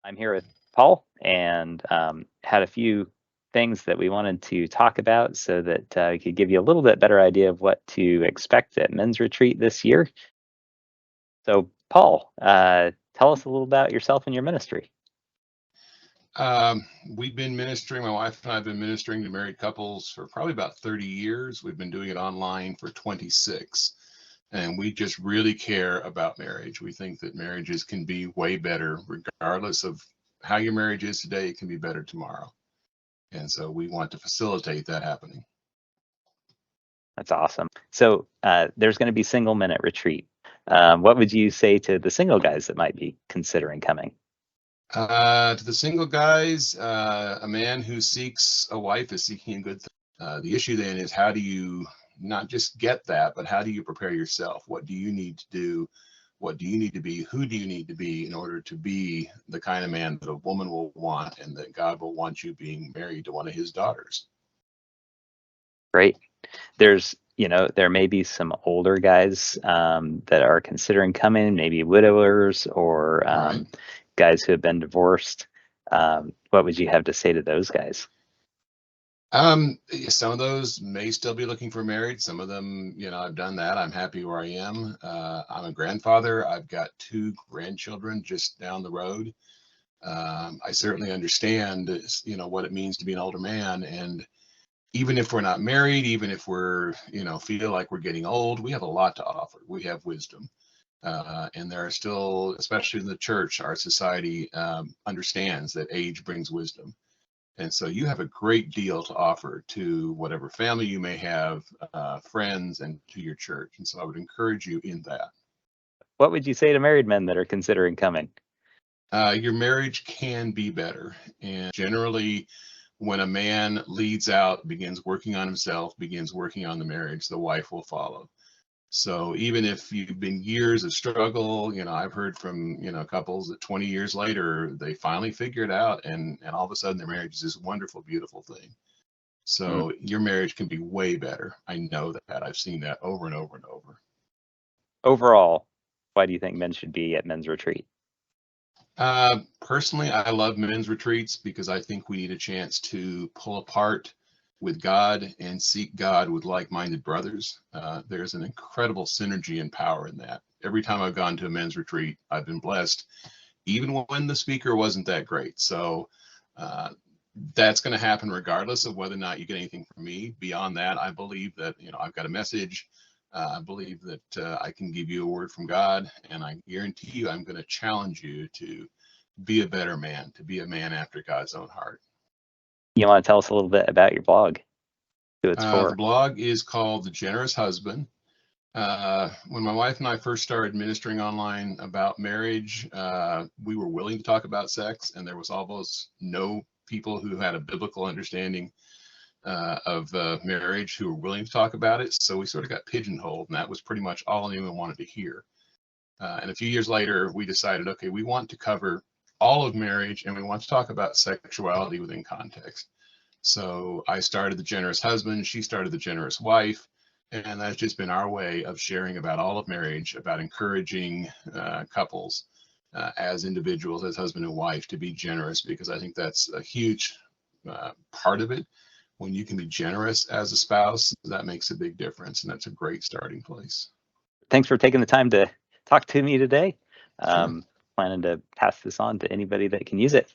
I'm here with Paul and had a few things that we wanted to talk about so that we could give you a little bit better idea of what to expect at men's retreat this year. So, Paul, tell us a little about yourself and your ministry. Um, we've been ministering, my wife and I have been ministering to married couples for probably about 30 years. We've been doing it online for 26. And we just really care about marriage. We think that marriages can be way better, regardless of how your marriage is today, it can be better tomorrow. And so we want to facilitate that happening. That's awesome. So, there's going to be single minute retreat. What would you say to the single guys that might be considering coming? To the single guys, a man who seeks a wife is seeking a good thing. The issue then is, how do you not just get that, but how do you prepare yourself? What do you need to do? What do you need to be? Who do you need to be in order to be the kind of man that a woman will want and that God will want you being married to one of his daughters? Great. There may be some older guys that are considering coming, maybe widowers or Right. guys who have been divorced. What would you have to say to those guys? Some of those may still be looking for marriage. Some of them, I've done that. I'm happy where I am. I'm a grandfather. I've got 2 grandchildren just down the road. I certainly understand, what it means to be an older man. And even if we're not married, even if we're, feel like we're getting old, we have a lot to offer. We have wisdom. And there are still, especially in the church, our society understands that age brings wisdom. And so you have a great deal to offer to whatever family you may have, friends, and to your church. And so I would encourage you in that. What would you say to married men that are considering coming? Your marriage can be better. And generally, when a man leads out, begins working on himself, begins working on the marriage, the wife will follow. So even if you've been years of struggle, I've heard from, couples that 20 years later, they finally figure it out, and all of a sudden their marriage is this wonderful, beautiful thing. Mm. So your marriage can be way better. I know that. I've seen that over and over and over. Overall, why do you think men should be at men's retreat? Personally, I love men's retreats because I think we need a chance to pull apart with God and seek God with like-minded brothers. There's an incredible synergy and power in that. Every time I've gone to a men's retreat, I've been blessed, even when the speaker wasn't that great. So that's going to happen regardless of whether or not you get anything from me. Beyond that, I believe that, I've got a message. I believe that I can give you a word from God, and I guarantee you I'm going to challenge you to be a better man, to be a man after God's own heart. You want to tell us a little bit about your blog, who it's The for? blog is called The Generous Husband. When my wife and I first started ministering online about marriage, we were willing to talk about sex, and there was almost no people who had a biblical understanding of marriage who were willing to talk about it. So we sort of got pigeonholed, and that was pretty much all anyone wanted to hear. And a few years later, we decided, okay, we want to cover all of marriage, and we want to talk about sexuality within context. So I started The Generous Husband, she started The Generous Wife, and that's just been our way of sharing about all of marriage, about encouraging couples as individuals, as husband and wife, to be generous, because I think that's a huge part of it. When you can be generous as a spouse, that makes a big difference, and that's a great starting place. Thanks for taking the time to talk to me today. Sure. Planning to pass this on to anybody that can use it.